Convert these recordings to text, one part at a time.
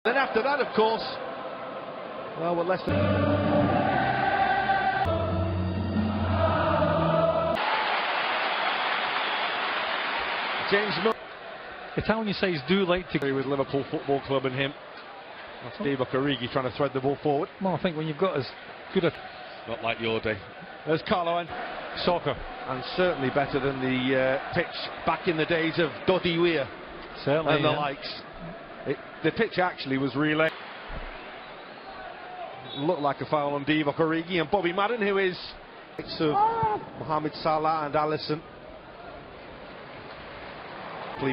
Then after that, of course, well, we're less than... James Milner. Italian sides do like to... With Liverpool Football Club and him. That's Divock Origi trying to thread the ball forward. Well, I think when you've got as good a... Not like your day. There's Carlo and soccer. And certainly better than the pitch back in the days of Dodi Weir. Certainly, and the likes. The pitch actually was relay. Looked like a foul on Divock Origi and Bobby Madden, who is of Mohamed Salah and Alisson.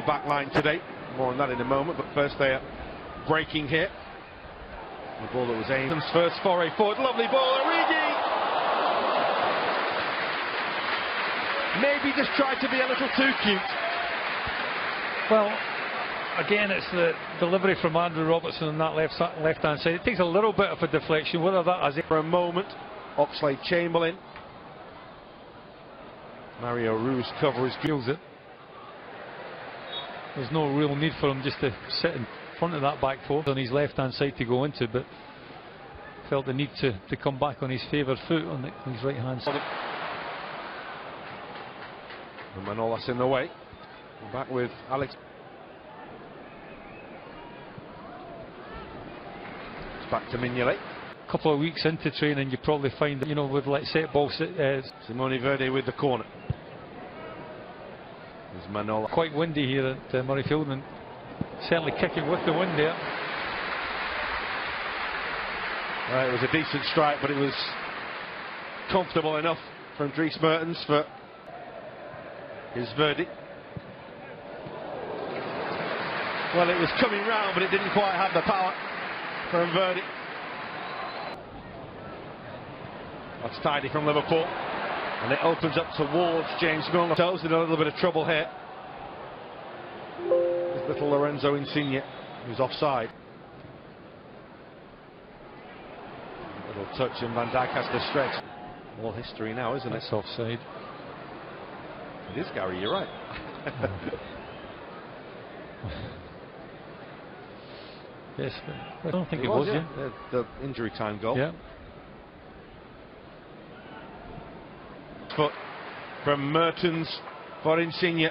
Back line today. More on that in a moment, but first they are breaking here. The ball that was aimed. First foray forward, lovely ball, Origi! Maybe just tried to be a little too cute. Well, again, it's the delivery from Andrew Robertson on that left-hand side. It takes a little bit of a deflection, whether that is it. For a moment, Oxlade-Chamberlain. Mario Ruiz covers, feels it. There's no real need for him just to sit in front of that back four on his left-hand side to go into, but felt the need to come back on his favoured foot on his right-hand side. And Manolas in the way. Back with Alex. It's back to Mignolet. A couple of weeks into training, you probably find that, you know, with like set balls. Simone Verde with the corner. There's Manolas. Quite windy here at Murrayfield, and certainly kicking with the wind there. It was a decent strike, but it was comfortable enough from Dries Mertens for his verdict. Well, it was coming round, but it didn't quite have the power from Verdi. That's tidy from Liverpool, and it opens up towards James Milner. Toes in a little bit of trouble here. This little Lorenzo Insigne, who's offside. A little touch, and Van Dijk has to stretch. All history now, isn't it? It's offside. It is, Gary, you're right. Yes, I don't think it was, yeah. The injury time goal. Yeah. Foot from Mertens for Insigne.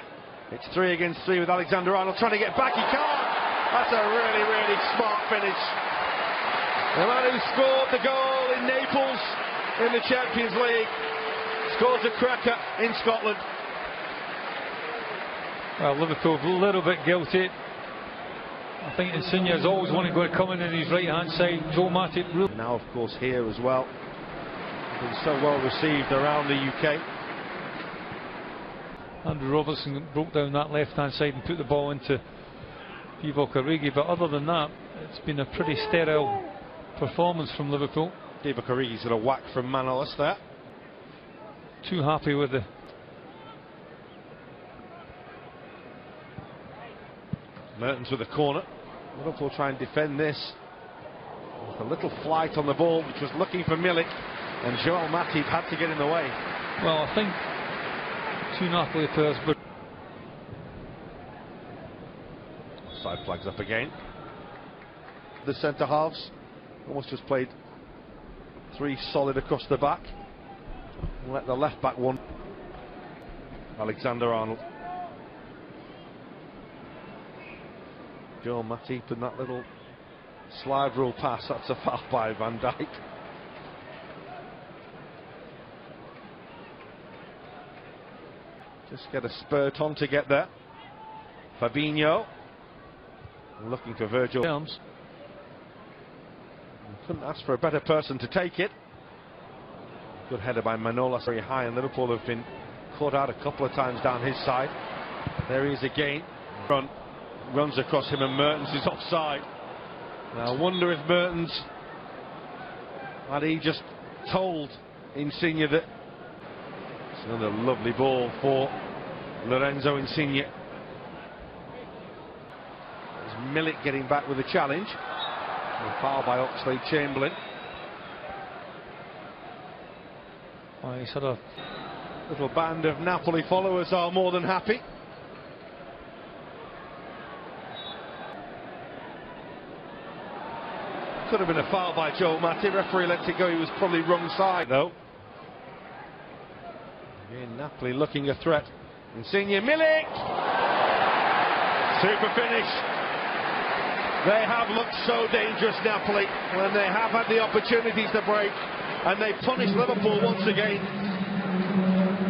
It's 3 against 3 with Alexander-Arnold trying to get back. He can't. That's a really, really smart finish. The man who scored the goal in Naples in the Champions League scores a cracker in Scotland. Well, Liverpool a little bit guilty. I think Insigne has always wanted to come in his right-hand side. Joe Matip. Now, of course, here as well. Been so well received around the UK. Andrew Robertson broke down that left-hand side and put the ball into Divock Origi. But other than that, it's been a pretty sterile performance from Liverpool. Divock Origi's got a whack from Manolas there. Too happy with the... Mertens with a corner. Liverpool try and defend this. With a little flight on the ball, which was looking for Milik, and Joel Matip had to get in the way. Well, I think two Napoli players, but side flags up again. The centre halves almost just played 3 solid across the back. Let the left back one. Alexander-Arnold. Joel Matip and that little slide rule pass. That's a foul by Van Dijk. Just get a spurt on to get there. Fabinho looking for Virgil. Couldn't ask for a better person to take it. Good header by Manolas, very high, and Liverpool have been caught out a couple of times down his side. There he is again. Front runs across him, and Mertens is offside. Now I wonder if Mertens had he just told Insigne that. It's another lovely ball for Lorenzo Insigne. There's Milik getting back with a challenge. A foul by Oxlade-Chamberlain. Well, he's had a little band of Napoli followers are more than happy. Could have been a foul by Joe Matti. Referee lets it go. He was probably wrong side though. Again, Napoli looking a threat. Insigne, Milik! Super finish. They have looked so dangerous, Napoli, when they have had the opportunities to break, and they punish Liverpool once again.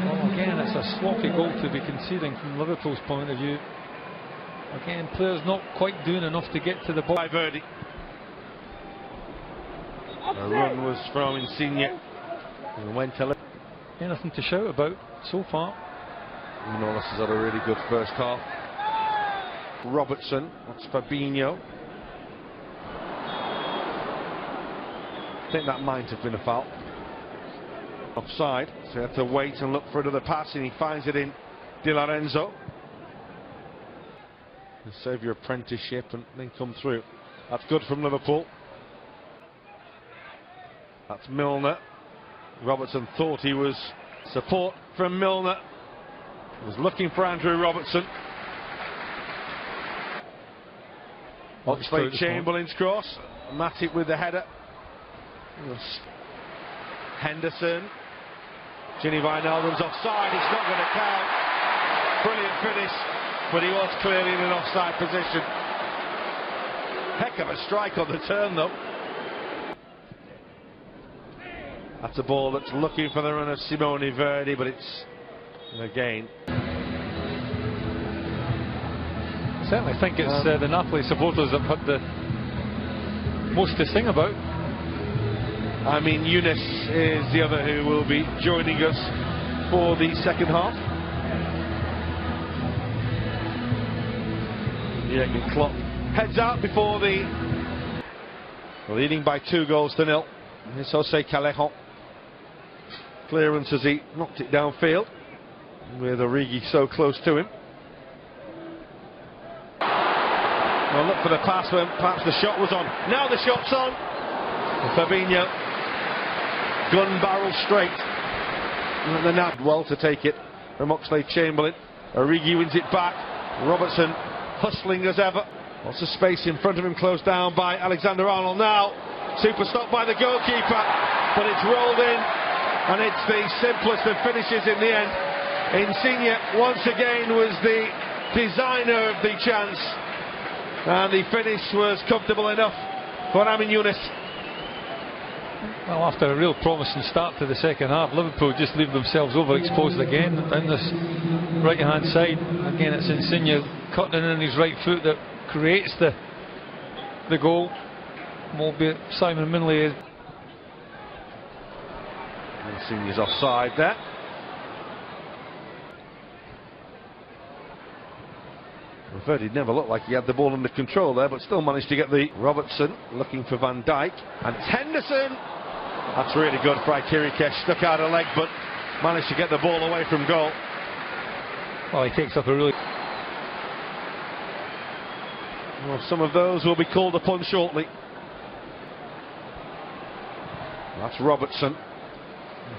Well, again, it's a sloppy goal to be conceding from Liverpool's point of view. Again, players not quite doing enough to get to the ball. By Verdi. The run was from Insigne and went to Liverpool. Anything to shout about so far? Manolas has had a really good first half. Robertson, that's Fabinho. I think that might have been a foul. Offside, so he had to wait and look for another pass, and he finds it in Di Lorenzo. He'll save your apprenticeship and then come through. That's good from Liverpool. That's Milner. Robertson thought he was support from Milner. He was looking for Andrew Robertson. Oxlade-Chamberlain's cross. Matip with the header. Henderson. Gini Wijnaldum's offside. It's not going to count. Brilliant finish, but he was clearly in an offside position. Heck of a strike on the turn though. That's a ball that's looking for the run of Simone Verdi, but it's again. Certainly think it's the Napoli supporters that have had the most to sing about. I mean, Younes is the other who will be joining us for the second half. Jürgen Klopp heads out before the leading by 2-0. Here's Jose Callejon. Clearance as he knocked it downfield with Origi so close to him. Well, look for the pass when perhaps the shot was on. Now the shot's on. Fabinho, gun barrel straight. And the Nap well to take it from Oxlade-Chamberlain. Origi wins it back. Robertson hustling as ever. Lots of space in front of him, closed down by Alexander-Arnold now. Super stop by the goalkeeper, but it's rolled in, and it's the simplest of finishes in the end. Insigne once again was the designer of the chance, and the finish was comfortable enough for Amin Younes. Well, after a real promising start to the second half, Liverpool just leave themselves overexposed again down this right hand side. Again, it's Insigne cutting in his right foot that creates the goal. Albeit Simon Minley is. Insigne's offside there. Verdi never looked like he had the ball under control there, but still managed to get the Robertson looking for Van Dijk, and it's Henderson. That's really good. Kirikesh stuck out a leg, but managed to get the ball away from goal. Well, he takes up a really. Well, some of those will be called upon shortly. That's Robertson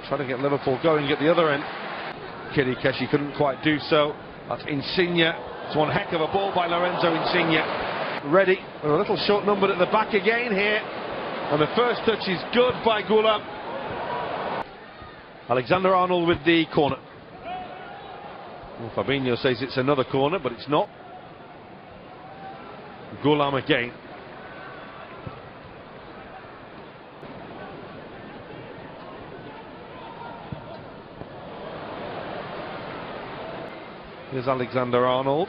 trying to get Liverpool going at the other end. Kirikesh couldn't quite do so. That's Insigne. It's one heck of a ball by Lorenzo Insigne. Ready. We're a little short numbered at the back again here. And the first touch is good by Goulam. Alexander-Arnold with the corner. Well, Fabinho says it's another corner, but it's not. Goulam again. Here's Alexander-Arnold.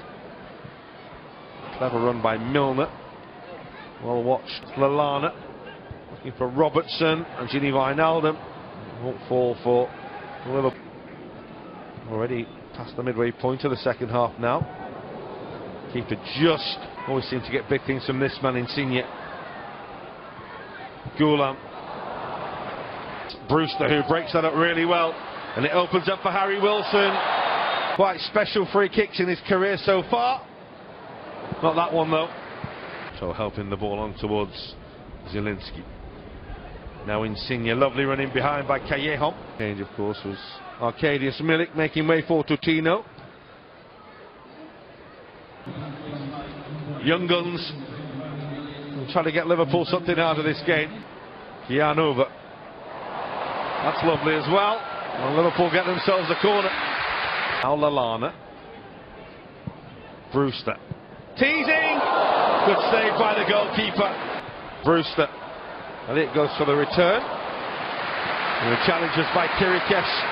Clever run by Milner. Well watched. Lallana looking for Robertson, and Gini Wijnaldum won't fall for Liverpool. Already past the midway point of the second half now. Keeper just always seems to get big things from this man, Insigne. Goulam. Brewster, who breaks that up really well, and it opens up for Harry Wilson. Quite special free kicks in his career so far. Not that one though. So helping the ball on towards Zielinski. Now Insigne, lovely running behind by Callejon. Change of course was Arkadiusz Milik making way for Tutino. Young guns trying to get Liverpool something out of this game. Kianova. That's lovely as well. And Liverpool get themselves a corner. Now Lallana. Brewster. Teasing! Good save by the goalkeeper. Brewster. And it goes for the return. And the challenge is by Kirikesh.